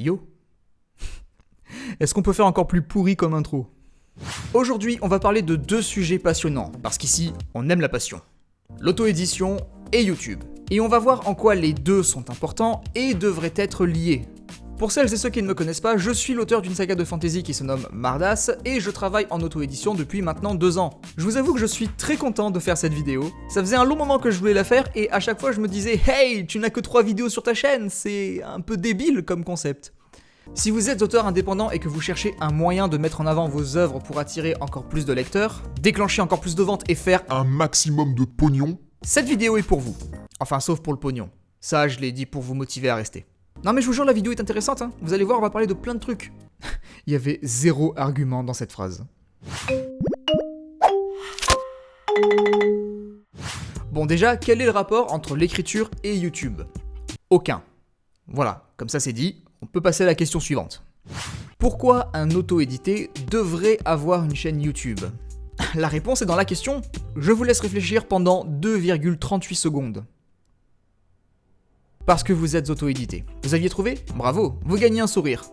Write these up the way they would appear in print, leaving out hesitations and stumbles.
Yo. Est-ce qu'on peut faire encore plus pourri comme intro? Aujourd'hui, on va parler de deux sujets passionnants, parce qu'ici, on aime la passion. L'auto-édition et YouTube. Et on va voir en quoi les deux sont importants et devraient être liés. Pour celles et ceux qui ne me connaissent pas, je suis l'auteur d'une saga de fantasy qui se nomme Mardas et je travaille en auto-édition depuis maintenant 2 ans. Je vous avoue que je suis très content de faire cette vidéo. Ça faisait un long moment que je voulais la faire et à chaque fois je me disais « Hey, tu n'as que 3 vidéos sur ta chaîne, c'est un peu débile comme concept ». Si vous êtes auteur indépendant et que vous cherchez un moyen de mettre en avant vos œuvres pour attirer encore plus de lecteurs, déclencher encore plus de ventes et faire un maximum de pognon, cette vidéo est pour vous. Enfin, sauf pour le pognon. Ça, je l'ai dit pour vous motiver à rester. Non mais je vous jure, la vidéo est intéressante, hein. Vous allez voir, on va parler de plein de trucs. Il y avait 0 argument dans cette phrase. Bon déjà, quel est le rapport entre l'écriture et YouTube? Aucun. Voilà, comme ça c'est dit, on peut passer à la question suivante. Pourquoi un auto-édité devrait avoir une chaîne YouTube? La réponse est dans la question. Je vous laisse réfléchir pendant 2,38 secondes. Parce que vous êtes auto-édité. Vous aviez trouvé? Bravo, vous gagnez un sourire.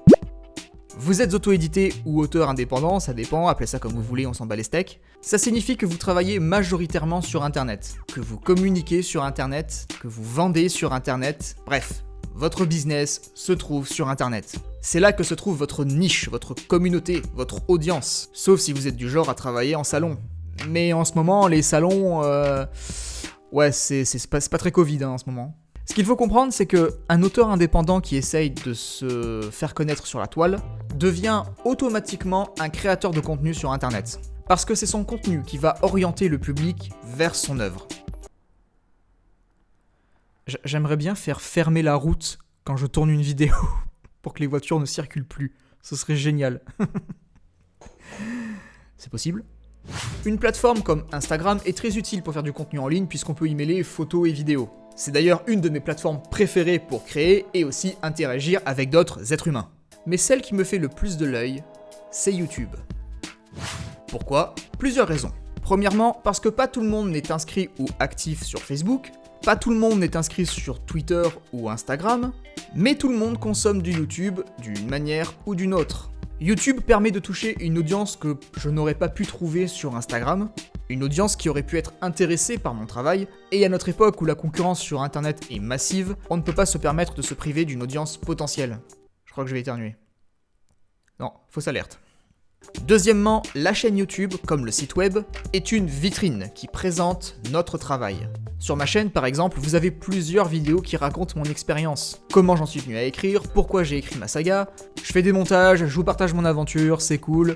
Vous êtes auto-édité ou auteur indépendant, ça dépend, appelez ça comme vous voulez, on s'en bat les steaks. Ça signifie que vous travaillez majoritairement sur Internet, que vous communiquez sur Internet, que vous vendez sur Internet, bref, votre business se trouve sur Internet. C'est là que se trouve votre niche, votre communauté, votre audience, sauf si vous êtes du genre à travailler en salon. Mais en ce moment, les salons, ouais, c'est pas très Covid hein, en ce moment. Ce qu'il faut comprendre, c'est qu'un auteur indépendant qui essaye de se faire connaître sur la toile devient automatiquement un créateur de contenu sur Internet. Parce que c'est son contenu qui va orienter le public vers son œuvre. J'aimerais bien faire fermer la route quand je tourne une vidéo pour que les voitures ne circulent plus. Ce serait génial. C'est possible ? Une plateforme comme Instagram est très utile pour faire du contenu en ligne puisqu'on peut y mêler photos et vidéos. C'est d'ailleurs une de mes plateformes préférées pour créer et aussi interagir avec d'autres êtres humains. Mais celle qui me fait le plus de l'œil, c'est YouTube. Pourquoi? Plusieurs raisons. Premièrement, parce que pas tout le monde n'est inscrit ou actif sur Facebook, pas tout le monde n'est inscrit sur Twitter ou Instagram, mais tout le monde consomme du YouTube d'une manière ou d'une autre. YouTube permet de toucher une audience que je n'aurais pas pu trouver sur Instagram, une audience qui aurait pu être intéressée par mon travail, et à notre époque où la concurrence sur Internet est massive, on ne peut pas se permettre de se priver d'une audience potentielle. Je crois que je vais éternuer. Non, fausse alerte. Deuxièmement, la chaîne YouTube, comme le site web, est une vitrine qui présente notre travail. Sur ma chaîne, par exemple, vous avez plusieurs vidéos qui racontent mon expérience. Comment j'en suis venu à écrire, pourquoi j'ai écrit ma saga, je fais des montages, je vous partage mon aventure, c'est cool.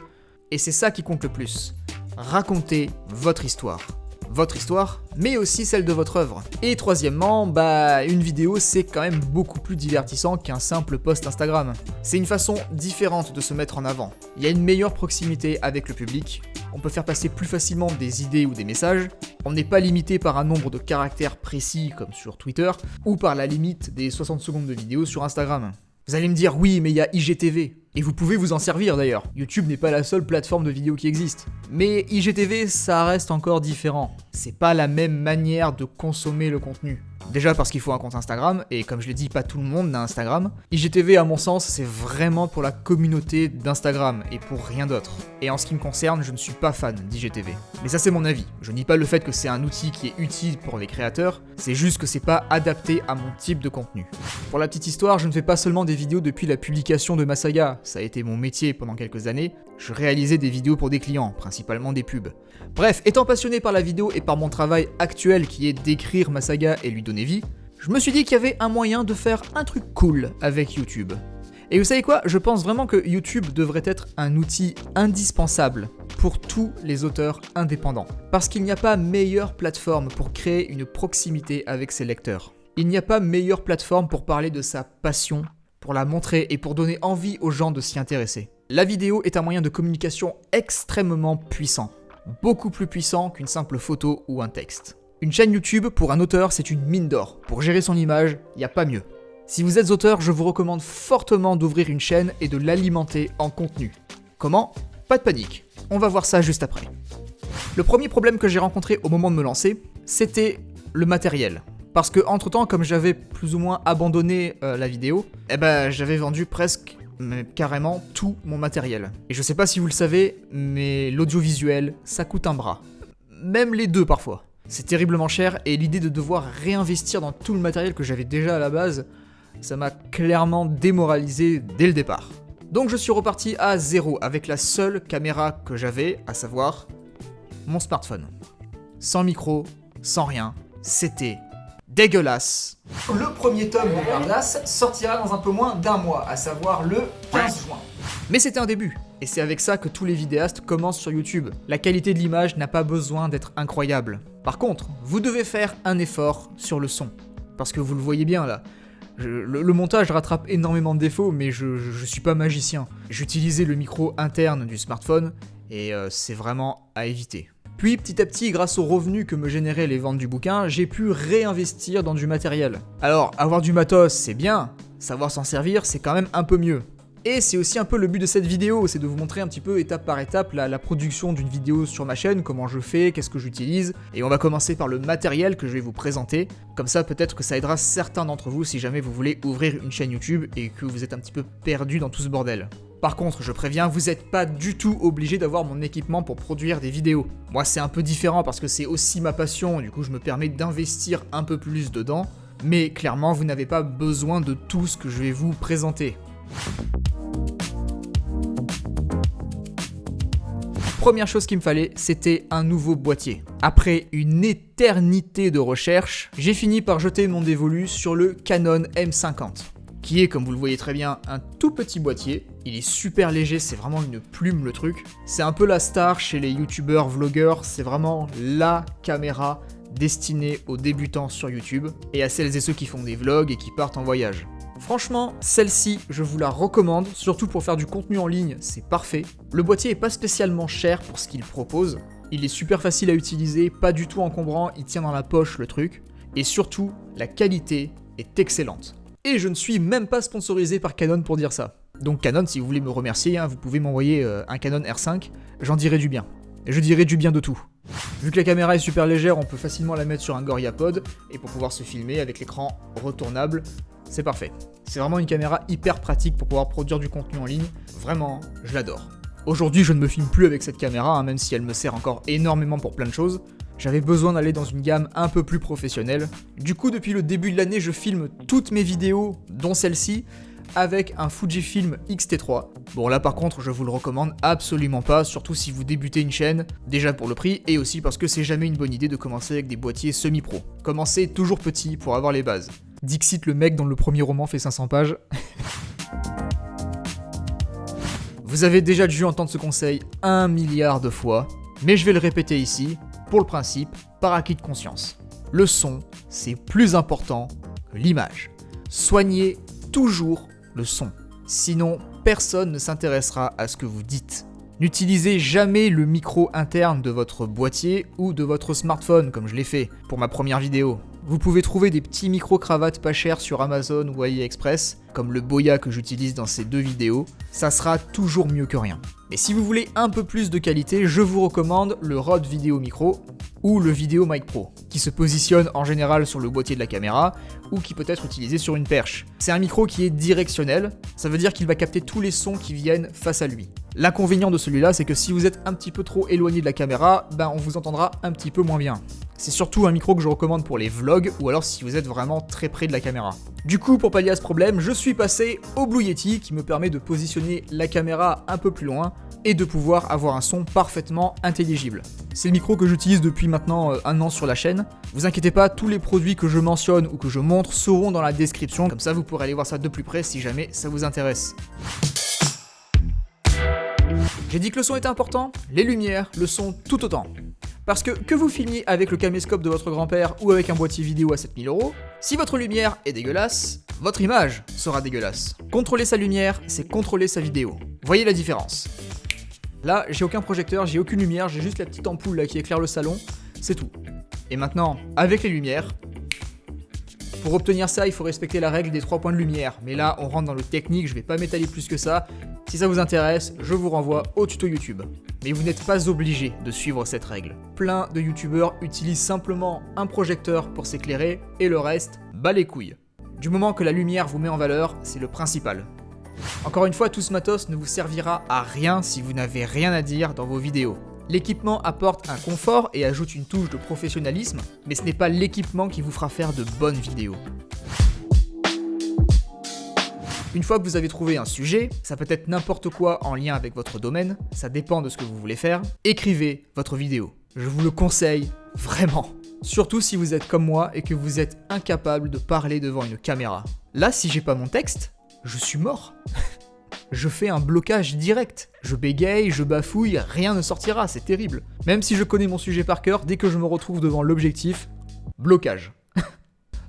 Et c'est ça qui compte le plus. Racontez votre histoire. Votre histoire, mais aussi celle de votre œuvre. Et troisièmement, une vidéo c'est quand même beaucoup plus divertissant qu'un simple post Instagram. C'est une façon différente de se mettre en avant. Il y a une meilleure proximité avec le public, on peut faire passer plus facilement des idées ou des messages, on n'est pas limité par un nombre de caractères précis comme sur Twitter, ou par la limite des 60 secondes de vidéo sur Instagram. Vous allez me dire oui, mais il y a IGTV. Et vous pouvez vous en servir d'ailleurs. YouTube n'est pas la seule plateforme de vidéo qui existe. Mais IGTV, ça reste encore différent. C'est pas la même manière de consommer le contenu. Déjà parce qu'il faut un compte Instagram, et comme je l'ai dit, pas tout le monde n'a Instagram. IGTV, à mon sens, c'est vraiment pour la communauté d'Instagram, et pour rien d'autre. Et en ce qui me concerne, je ne suis pas fan d'IGTV. Mais ça c'est mon avis. Je nie pas le fait que c'est un outil qui est utile pour les créateurs, c'est juste que c'est pas adapté à mon type de contenu. Pour la petite histoire, je ne fais pas seulement des vidéos depuis la publication de ma saga, ça a été mon métier pendant quelques années, je réalisais des vidéos pour des clients, principalement des pubs. Bref, étant passionné par la vidéo et par mon travail actuel qui est d'écrire ma saga et lui donner vie, je me suis dit qu'il y avait un moyen de faire un truc cool avec YouTube. Et vous savez quoi? Je pense vraiment que YouTube devrait être un outil indispensable pour tous les auteurs indépendants. Parce qu'il n'y a pas meilleure plateforme pour créer une proximité avec ses lecteurs. Il n'y a pas meilleure plateforme pour parler de sa passion, pour la montrer et pour donner envie aux gens de s'y intéresser. La vidéo est un moyen de communication extrêmement puissant. Beaucoup plus puissant qu'une simple photo ou un texte. Une chaîne YouTube, pour un auteur, c'est une mine d'or. Pour gérer son image, il n'y a pas mieux. Si vous êtes auteur, je vous recommande fortement d'ouvrir une chaîne et de l'alimenter en contenu. Comment? Pas de panique, on va voir ça juste après. Le premier problème que j'ai rencontré au moment de me lancer, c'était le matériel. Parce que entre temps, comme j'avais plus ou moins abandonné la vidéo, j'avais vendu presque, mais carrément tout mon matériel. Et je sais pas si vous le savez, mais l'audiovisuel, ça coûte un bras. Même les deux parfois. C'est terriblement cher et l'idée de devoir réinvestir dans tout le matériel que j'avais déjà à la base, ça m'a clairement démoralisé dès le départ. Donc je suis reparti à zéro avec la seule caméra que j'avais, à savoir mon smartphone. Sans micro, sans rien, c'était dégueulasse. Le premier tome de Bardas sortira dans un peu moins d'un mois, à savoir le 15 juin. Mais c'était un début, et c'est avec ça que tous les vidéastes commencent sur YouTube. La qualité de l'image n'a pas besoin d'être incroyable. Par contre, vous devez faire un effort sur le son. Parce que vous le voyez bien là, le montage rattrape énormément de défauts, mais je suis pas magicien. J'utilisais le micro interne du smartphone, et c'est vraiment à éviter. Puis petit à petit, grâce aux revenus que me généraient les ventes du bouquin, j'ai pu réinvestir dans du matériel. Alors, avoir du matos, c'est bien, savoir s'en servir, c'est quand même un peu mieux. Et c'est aussi un peu le but de cette vidéo, c'est de vous montrer un petit peu étape par étape la production d'une vidéo sur ma chaîne, comment je fais, qu'est-ce que j'utilise, et on va commencer par le matériel que je vais vous présenter. Comme ça, peut-être que ça aidera certains d'entre vous si jamais vous voulez ouvrir une chaîne YouTube et que vous êtes un petit peu perdu dans tout ce bordel. Par contre, je préviens, vous n'êtes pas du tout obligé d'avoir mon équipement pour produire des vidéos. Moi, c'est un peu différent parce que c'est aussi ma passion, du coup je me permets d'investir un peu plus dedans, mais clairement, vous n'avez pas besoin de tout ce que je vais vous présenter. Première chose qu'il me fallait, c'était un nouveau boîtier. Après une éternité de recherche, j'ai fini par jeter mon dévolu sur le Canon M50. Qui est, comme vous le voyez très bien, un tout petit boîtier. Il est super léger, c'est vraiment une plume le truc. C'est un peu la star chez les youtubeurs, vlogueurs, c'est vraiment la caméra destinée aux débutants sur YouTube et à celles et ceux qui font des vlogs et qui partent en voyage. Franchement, celle-ci, je vous la recommande, surtout pour faire du contenu en ligne, c'est parfait. Le boîtier est pas spécialement cher pour ce qu'il propose, il est super facile à utiliser, pas du tout encombrant, il tient dans la poche le truc, et surtout, la qualité est excellente. Et je ne suis même pas sponsorisé par Canon pour dire ça. Donc Canon, si vous voulez me remercier, vous pouvez m'envoyer un Canon R5, j'en dirai du bien. Et je dirai du bien de tout. Vu que la caméra est super légère, on peut facilement la mettre sur un GorillaPod, et pour pouvoir se filmer avec l'écran retournable, c'est parfait. C'est vraiment une caméra hyper pratique pour pouvoir produire du contenu en ligne, vraiment, je l'adore. Aujourd'hui, je ne me filme plus avec cette caméra, même si elle me sert encore énormément pour plein de choses. J'avais besoin d'aller dans une gamme un peu plus professionnelle. Du coup, depuis le début de l'année, je filme toutes mes vidéos, dont celle-ci, avec un Fujifilm X-T3. Bon là par contre je vous le recommande absolument pas, surtout si vous débutez une chaîne, déjà pour le prix et aussi parce que c'est jamais une bonne idée de commencer avec des boîtiers semi-pro. Commencez toujours petit pour avoir les bases. Dixit le mec dont le premier roman fait 500 pages. Vous avez déjà dû entendre ce conseil 1 milliard de fois, mais je vais le répéter ici, pour le principe, par acquis de conscience. Le son, c'est plus important que l'image. Soignez toujours le son. Sinon, personne ne s'intéressera à ce que vous dites. N'utilisez jamais le micro interne de votre boîtier ou de votre smartphone comme je l'ai fait pour ma première vidéo. Vous pouvez trouver des petits micro-cravates pas chers sur Amazon ou AliExpress, comme le Boya que j'utilise dans ces deux vidéos, ça sera toujours mieux que rien. Mais si vous voulez un peu plus de qualité, je vous recommande le Rode Video Micro ou le Video Mic Pro, qui se positionne en général sur le boîtier de la caméra ou qui peut être utilisé sur une perche. C'est un micro qui est directionnel, ça veut dire qu'il va capter tous les sons qui viennent face à lui. L'inconvénient de celui-là, c'est que si vous êtes un petit peu trop éloigné de la caméra, on vous entendra un petit peu moins bien. C'est surtout un micro que je recommande pour les vlogs ou alors si vous êtes vraiment très près de la caméra. Du coup, pour pallier à ce problème, je suis passé au Blue Yeti qui me permet de positionner la caméra un peu plus loin et de pouvoir avoir un son parfaitement intelligible. C'est le micro que j'utilise depuis maintenant 1 an sur la chaîne. Vous inquiétez pas, tous les produits que je mentionne ou que je montre seront dans la description, comme ça vous pourrez aller voir ça de plus près si jamais ça vous intéresse. J'ai dit que le son était important, les lumières le sont tout autant. Parce que vous filmiez avec le caméscope de votre grand-père ou avec un boîtier vidéo à 7000 €, si votre lumière est dégueulasse, votre image sera dégueulasse. Contrôler sa lumière, c'est contrôler sa vidéo. Voyez la différence. Là, j'ai aucun projecteur, j'ai aucune lumière, j'ai juste la petite ampoule là qui éclaire le salon, c'est tout. Et maintenant, avec les lumières, Pour obtenir ça, il faut respecter la règle des 3 points de lumière, mais là on rentre dans le technique, je vais pas m'étaler plus que ça. Si ça vous intéresse, je vous renvoie au tuto YouTube. Mais vous n'êtes pas obligé de suivre cette règle. Plein de youtubeurs utilisent simplement un projecteur pour s'éclairer et le reste, bat les couilles. Du moment que la lumière vous met en valeur, c'est le principal. Encore une fois, tout ce matos ne vous servira à rien si vous n'avez rien à dire dans vos vidéos. L'équipement apporte un confort et ajoute une touche de professionnalisme, mais ce n'est pas l'équipement qui vous fera faire de bonnes vidéos. Une fois que vous avez trouvé un sujet, ça peut être n'importe quoi en lien avec votre domaine, ça dépend de ce que vous voulez faire, écrivez votre vidéo. Je vous le conseille, vraiment. Surtout si vous êtes comme moi et que vous êtes incapable de parler devant une caméra. Là, si j'ai pas mon texte, je suis mort. Je fais un blocage direct. Je bégaye, je bafouille, rien ne sortira, c'est terrible. Même si je connais mon sujet par cœur, dès que je me retrouve devant l'objectif, blocage.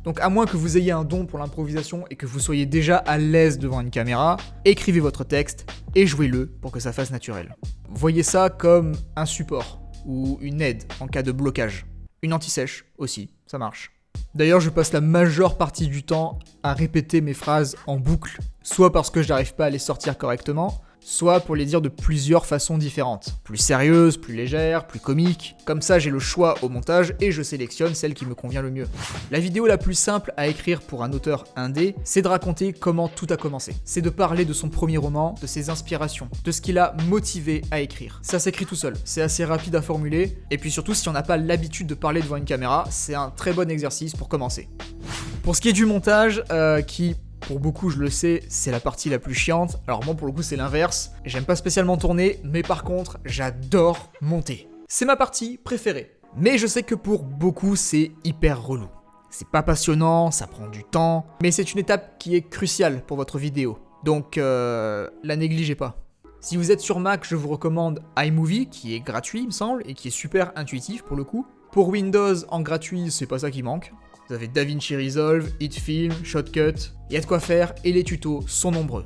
Donc à moins que vous ayez un don pour l'improvisation et que vous soyez déjà à l'aise devant une caméra, écrivez votre texte et jouez-le pour que ça fasse naturel. Voyez ça comme un support ou une aide en cas de blocage. Une anti-sèche aussi, ça marche. D'ailleurs, je passe la majeure partie du temps à répéter mes phrases en boucle, soit parce que je n'arrive pas à les sortir correctement, soit pour les dire de plusieurs façons différentes. Plus sérieuses, plus légères, plus comiques. Comme ça, j'ai le choix au montage et je sélectionne celle qui me convient le mieux. La vidéo la plus simple à écrire pour un auteur indé, c'est de raconter comment tout a commencé. C'est de parler de son premier roman, de ses inspirations, de ce qui l'a motivé à écrire. Ça s'écrit tout seul, c'est assez rapide à formuler, et puis surtout si on n'a pas l'habitude de parler devant une caméra, c'est un très bon exercice pour commencer. Pour ce qui est du montage, qui... pour beaucoup, je le sais, c'est la partie la plus chiante. Alors moi, pour le coup, c'est l'inverse. J'aime pas spécialement tourner, mais par contre, j'adore monter. C'est ma partie préférée. Mais je sais que pour beaucoup, c'est hyper relou. C'est pas passionnant, ça prend du temps, mais c'est une étape qui est cruciale pour votre vidéo. Donc, la négligez pas. Si vous êtes sur Mac, je vous recommande iMovie, qui est gratuit, il me semble, et qui est super intuitif pour le coup. Pour Windows, en gratuit, c'est pas ça qui manque. Vous avez DaVinci Resolve, HitFilm, Shotcut, il y a de quoi faire et les tutos sont nombreux.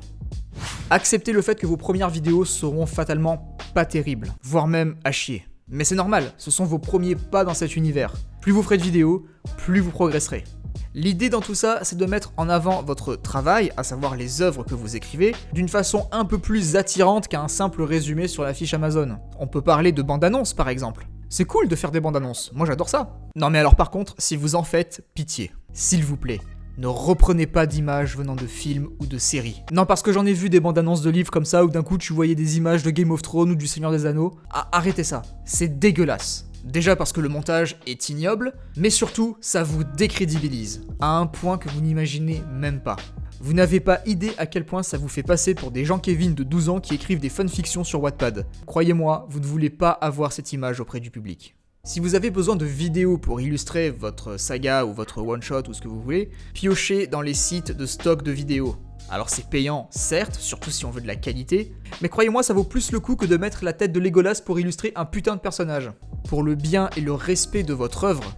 Acceptez le fait que vos premières vidéos seront fatalement pas terribles, voire même à chier. Mais c'est normal, ce sont vos premiers pas dans cet univers. Plus vous ferez de vidéos, plus vous progresserez. L'idée dans tout ça, c'est de mettre en avant votre travail, à savoir les œuvres que vous écrivez, d'une façon un peu plus attirante qu'un simple résumé sur la fiche Amazon. On peut parler de bande-annonce par exemple. C'est cool de faire des bandes annonces, moi j'adore ça. Non mais alors par contre, si vous en faites, pitié, s'il vous plaît, ne reprenez pas d'images venant de films ou de séries. Non parce que j'en ai vu des bandes annonces de livres comme ça où d'un coup tu voyais des images de Game of Thrones ou du Seigneur des Anneaux. Arrêtez ça, c'est dégueulasse. Déjà parce que le montage est ignoble, mais surtout ça vous décrédibilise, à un point que vous n'imaginez même pas. Vous n'avez pas idée à quel point ça vous fait passer pour des Jean-Kévin de 12 ans qui écrivent des fanfictions sur Wattpad. Croyez-moi, vous ne voulez pas avoir cette image auprès du public. Si vous avez besoin de vidéos pour illustrer votre saga ou votre one-shot ou ce que vous voulez, piochez dans les sites de stock de vidéos. Alors c'est payant, certes, surtout si on veut de la qualité, mais croyez-moi, ça vaut plus le coup que de mettre la tête de Legolas pour illustrer un putain de personnage. Pour le bien et le respect de votre œuvre,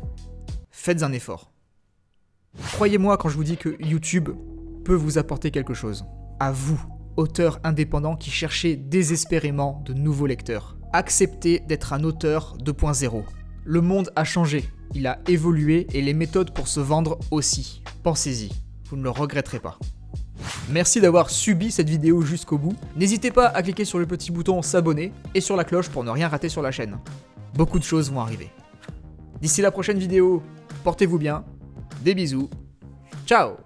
faites un effort. Croyez-moi quand je vous dis que YouTube peut vous apporter quelque chose. À vous, auteurs indépendants qui cherchez désespérément de nouveaux lecteurs. Acceptez d'être un auteur 2.0. Le monde a changé, il a évolué et les méthodes pour se vendre aussi. Pensez-y, vous ne le regretterez pas. Merci d'avoir subi cette vidéo jusqu'au bout. N'hésitez pas à cliquer sur le petit bouton s'abonner et sur la cloche pour ne rien rater sur la chaîne. Beaucoup de choses vont arriver. D'ici la prochaine vidéo, portez-vous bien, des bisous, ciao!